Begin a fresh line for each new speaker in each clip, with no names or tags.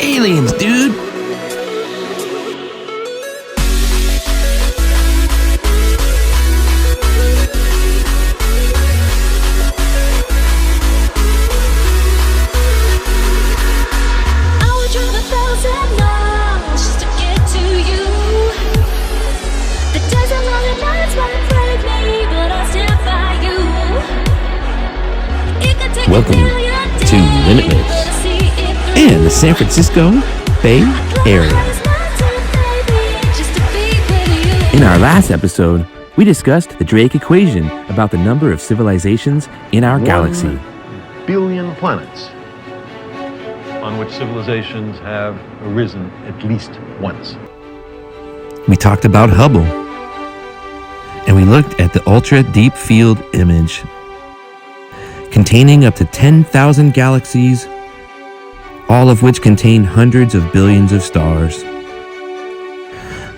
aliens, dude! Welcome to Limitless and the San Francisco Bay Area. In our last episode, we discussed the Drake equation about the number of civilizations in our galaxy.
1 billion planets on which civilizations have arisen at least once.
We talked about Hubble, and we looked at the Ultra Deep Field image containing up to 10,000 galaxies, all of which contain hundreds of billions of stars.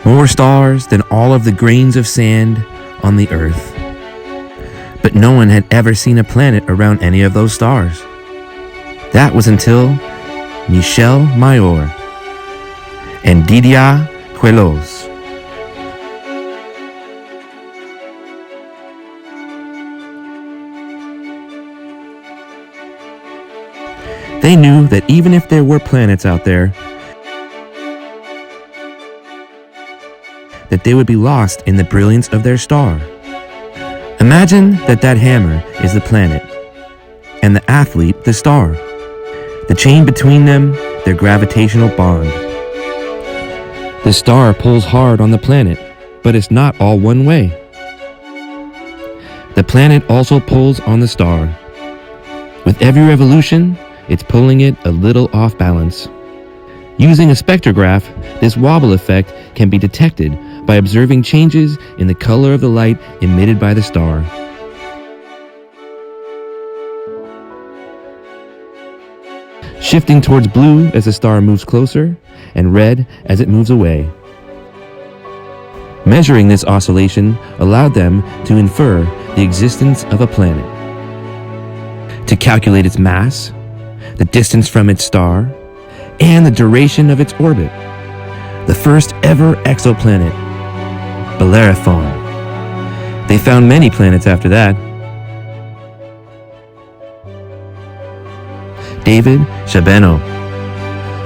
More stars than all of the grains of sand on the Earth. But no one had ever seen a planet around any of those stars. That was until Michel Mayor and Didier Queloz. They knew that even if there were planets out there, that they would be lost in the brilliance of their star. Imagine that hammer is the planet, and the athlete the star. The chain between them, their gravitational bond. The star pulls hard on the planet, but it's not all one way. The planet also pulls on the star. With every revolution, it's pulling it a little off balance. Using a spectrograph, this wobble effect can be detected by observing changes in the color of the light emitted by the star. Shifting towards blue as the star moves closer, and red as it moves away. Measuring this oscillation allowed them to infer the existence of a planet. To calculate its mass, the distance from its star, and the duration of its orbit. The first ever exoplanet, Bellerophon. They found many planets after that. David Chabeno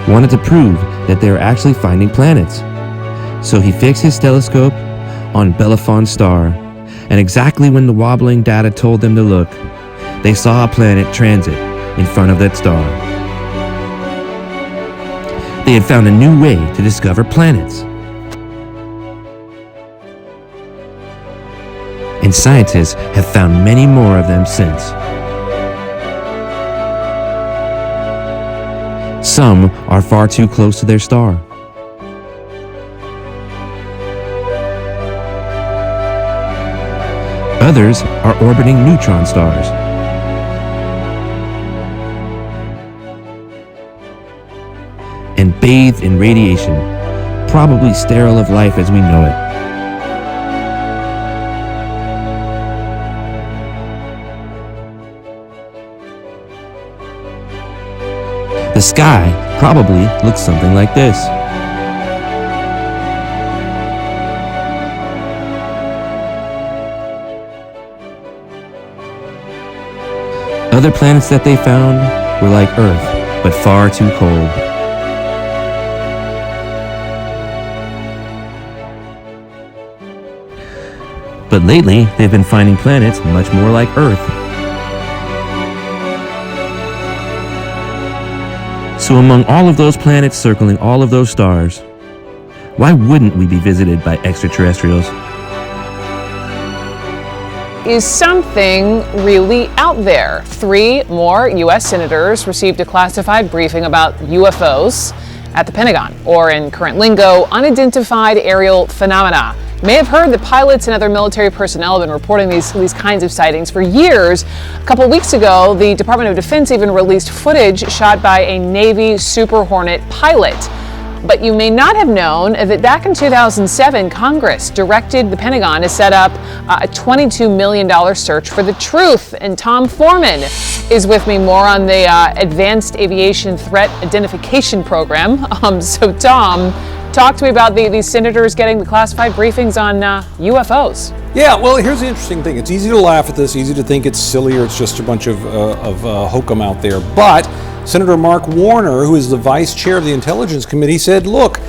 wanted to prove that they were actually finding planets. So he fixed his telescope on Bellerophon's star, and exactly when the wobbling data told them to look, they saw a planet transit in front of that star. They had found a new way to discover planets. And scientists have found many more of them since. Some are far too close to their star. Others are orbiting neutron stars. And bathed in radiation, probably sterile of life as we know it. The sky probably looks something like this. Other planets that they found were like Earth, but far too cold. But lately, they've been finding planets much more like Earth. So among all of those planets circling all of those stars, why wouldn't we be visited by extraterrestrials?
Is something really out there? 3 more U.S. senators received a classified briefing about UFOs at the Pentagon, or in current lingo, unidentified aerial phenomena. You may have heard that pilots and other military personnel have been reporting these kinds of sightings for years. A couple weeks ago, the Department of Defense even released footage shot by a Navy Super Hornet pilot. But you may not have known that back in 2007, Congress directed the Pentagon to set up a $22 million search for the truth. And Tom Foreman is with me more on the Advanced Aviation Threat Identification Program. So Tom, talk to me about these senators getting the classified briefings on UFOs.
Yeah, well, here's the interesting thing. It's easy to laugh at this, easy to think it's silly or it's just a bunch of hokum out there. But Senator Mark Warner, who is the vice chair of the Intelligence Committee, said, look,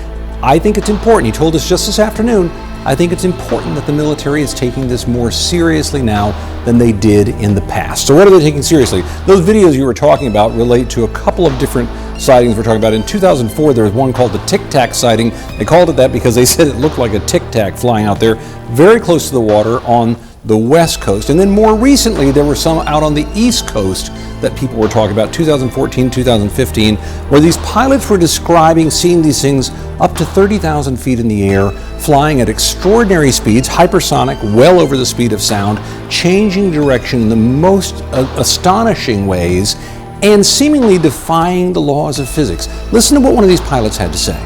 I think it's important. He told us just this afternoon, I think it's important that the military is taking this more seriously now than they did in the past. So what are they taking seriously? Those videos you were talking about relate to a couple of different sightings we're talking about. In 2004, there was one called the Tic Tac sighting. They called it that because they said it looked like a Tic Tac flying out there very close to the water on the West Coast. And then more recently, there were some out on the East Coast that people were talking about, 2014, 2015, where these pilots were describing seeing these things up to 30,000 feet in the air, flying at extraordinary speeds, hypersonic, well over the speed of sound, changing direction in the most astonishing ways, and seemingly defying the laws of physics. Listen to what one of these pilots had to say.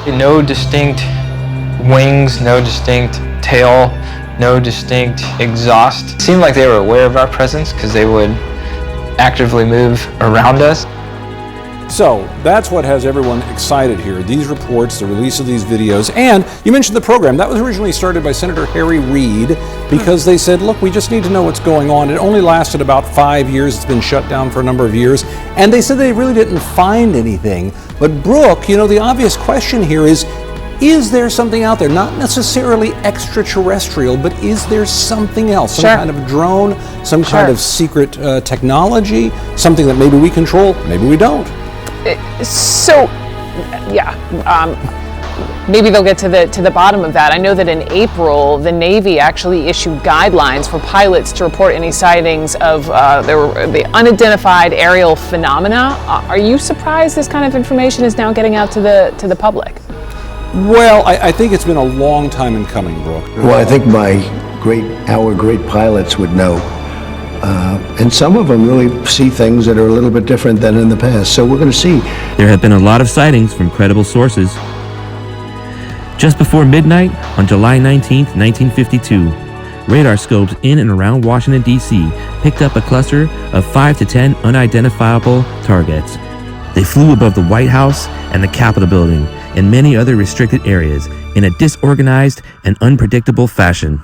No distinct wings, no distinct tail, no distinct exhaust. It seemed like they were aware of our presence because they would actively move around us.
So that's what has everyone excited here. These reports, the release of these videos, and you mentioned the program. That was originally started by Senator Harry Reid because they said, look, we just need to know what's going on. It only lasted about 5 years. It's been shut down for a number of years. And they said they really didn't find anything. But Brooke, you know, the obvious question here is there something out there? Not necessarily extraterrestrial, but is there something else? Some kind of drone, some kind of secret technology, something that maybe we control, maybe we don't.
So, yeah, maybe they'll get to the bottom of that. I know that in April, the Navy actually issued guidelines for pilots to report any sightings of the unidentified aerial phenomena. Are you surprised this kind of information is now getting out to the public?
Well, I think it's been a long time in coming, Brooke.
Well, I think our great pilots would know. And some of them really see things that are a little bit different than in the past. So we're going to see.
There have been a lot of sightings from credible sources. Just before midnight on July 19, 1952, radar scopes in and around Washington, D.C. picked up a cluster of 5 to 10 unidentifiable targets. They flew above the White House and the Capitol building and many other restricted areas in a disorganized and unpredictable fashion.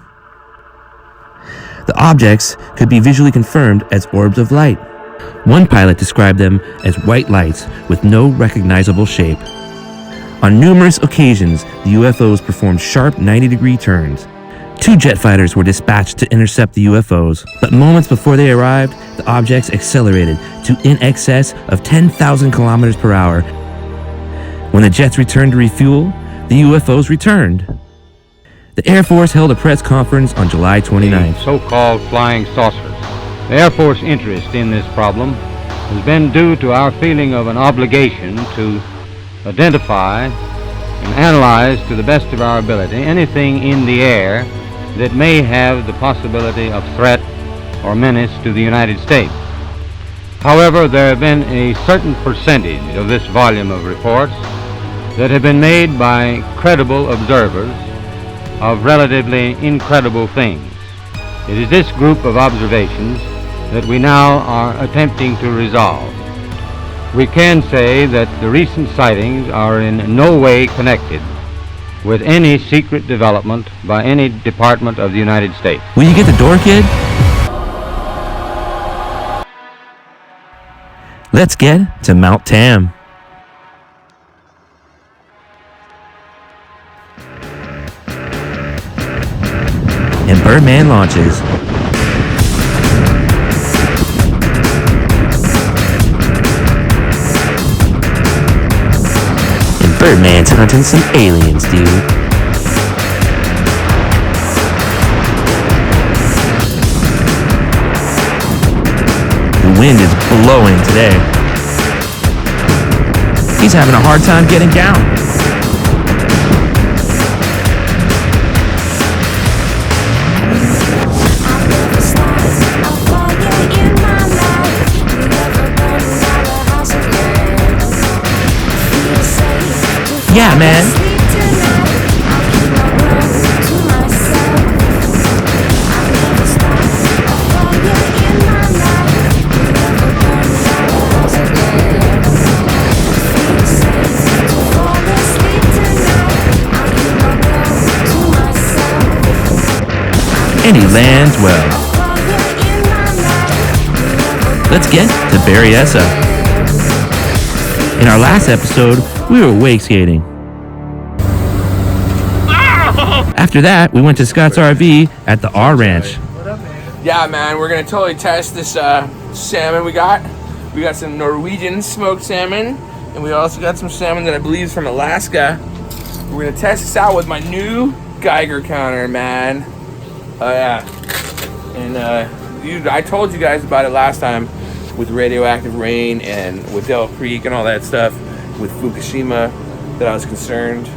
The objects could be visually confirmed as orbs of light. One pilot described them as white lights with no recognizable shape. On numerous occasions, the UFOs performed sharp 90-degree turns. 2 jet fighters were dispatched to intercept the UFOs, but moments before they arrived, the objects accelerated to in excess of 10,000 kilometers per hour. When the jets returned to refuel, the UFOs returned. The Air Force held a press conference on July 29th.
So-called flying saucers. The Air Force interest in this problem has been due to our feeling of an obligation to identify and analyze to the best of our ability anything in the air that may have the possibility of threat or menace to the United States. However, there have been a certain percentage of this volume of reports that have been made by credible observers of relatively incredible things. It is this group of observations that we now are attempting to resolve. We can say that the recent sightings are in no way connected with any secret development by any department of the United States.
Will you get the door, kid? Let's get to Mount Tam. And Birdman launches. And Birdman's hunting some aliens, dude. The wind is blowing today. He's having a hard time getting down. man. And he lands well. Let's get to Berryessa. In our last episode, we were wake skating. After that, we went to Scott's RV at the R Ranch.
Yeah, man, we're gonna totally test this salmon we got. We got some Norwegian smoked salmon, and we also got some salmon that I believe is from Alaska. We're gonna test this out with my new Geiger counter, man. Oh yeah, and I told you guys about it last time with radioactive rain and with Del Creek and all that stuff with Fukushima that I was concerned,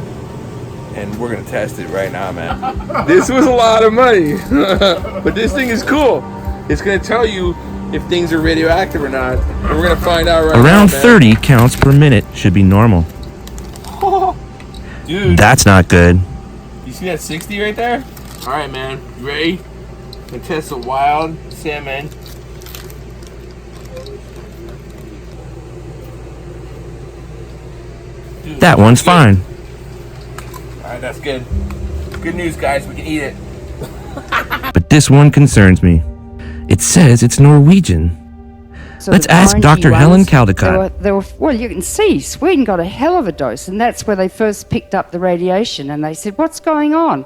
and we're gonna test it right now, man. This was a lot of money, but this thing is cool. It's gonna tell you if things are radioactive or not, and we're gonna find out right now.
Around 30 counts per minute should be normal.
Dude,
that's not good.
You see that 60 right there? All right, man. You ready? I'm gonna test a wild salmon. Dude,
that one's fine.
All right, that's good. Good news, guys. We can eat it.
But this one concerns me. It says it's Norwegian.
So
let's ask Dr. Helen Caldecott.
Well, you can see Sweden got a hell of a dose, and that's where they first picked up the radiation, and they said, what's going on?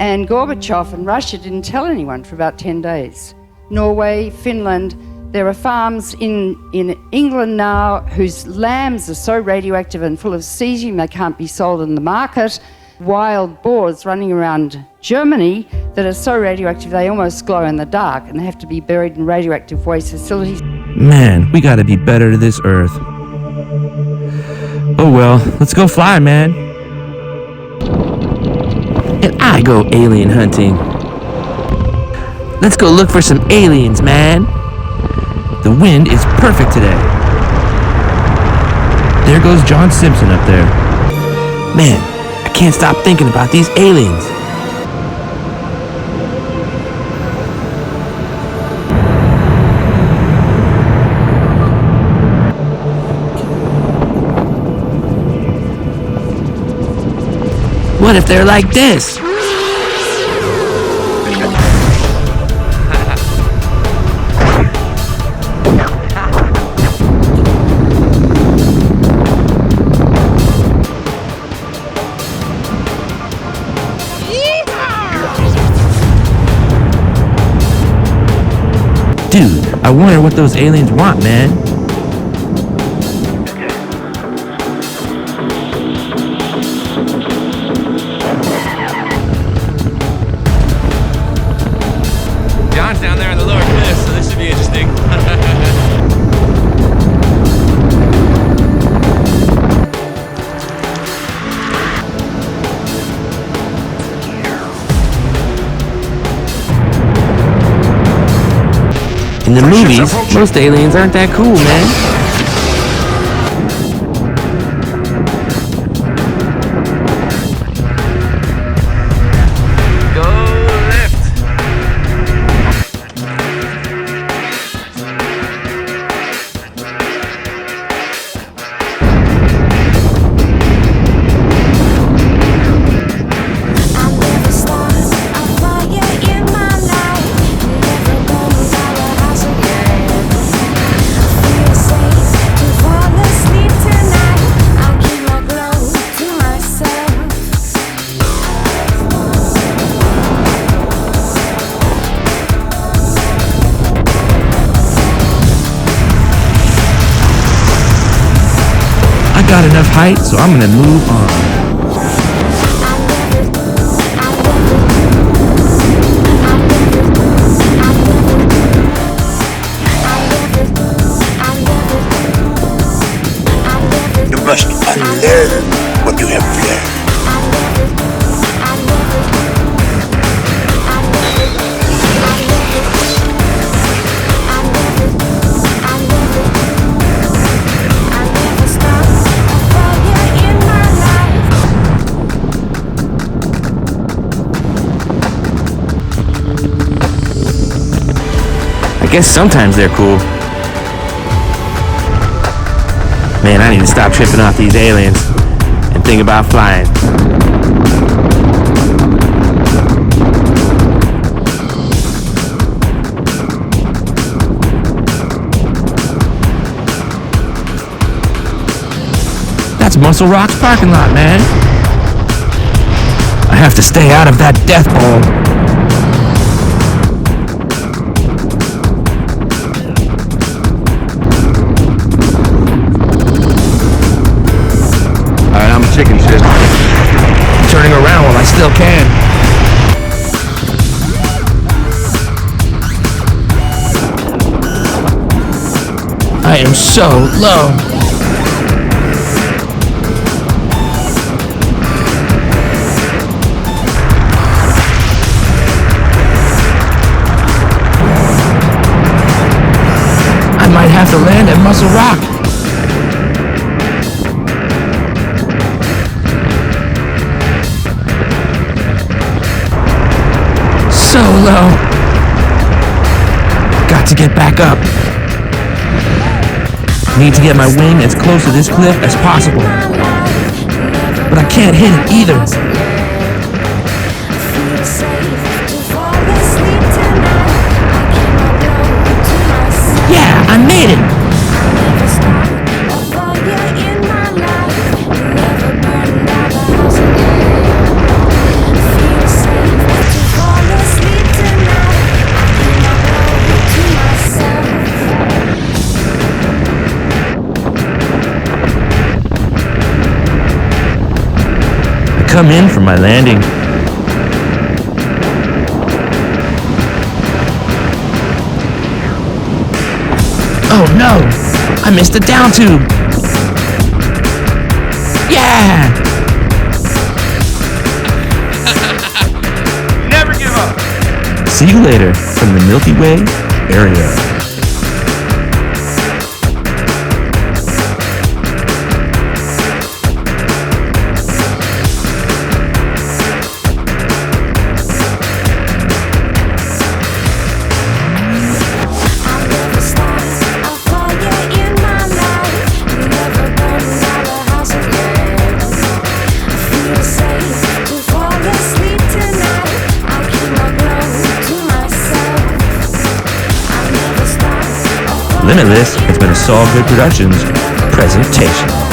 And Gorbachev and Russia didn't tell anyone for about 10 days. Norway, Finland, there are farms in England now whose lambs are so radioactive and full of cesium they can't be sold in the market. Wild boars running around Germany that are so radioactive they almost glow in the dark, and they have to be buried in radioactive waste facilities.
Man, we gotta be better to this Earth. Oh well, let's go fly, man. And I go alien hunting. Let's go look for some aliens, man. The wind is perfect today. There goes John Simpson up there. Man, I can't stop thinking about these aliens. What if they're like this? Dude, I wonder what those aliens want, man.
John's down there in the lower cliff, so this should be interesting.
In the movies, most aliens aren't that cool, man. Got enough height, so I'm gonna move on.
You must unlearn what you have learned.
guess sometimes they're cool. Man, I need to stop tripping off these aliens and think about flying. That's Muscle Rock's parking lot, man. I have to stay out of that death bowl. I'm a chicken shit. Turning around while I still can. I am so low. I might have to land at Muscle Rock. So low. Got to get back up. Need to get my wing as close to this cliff as possible. But I can't hit it either. Yeah, I made it. Come in for my landing. Oh no! I missed the down tube! Yeah!
Never give up!
See you later from the Milky Way area. Limitless has been a Saul Good Productions presentation.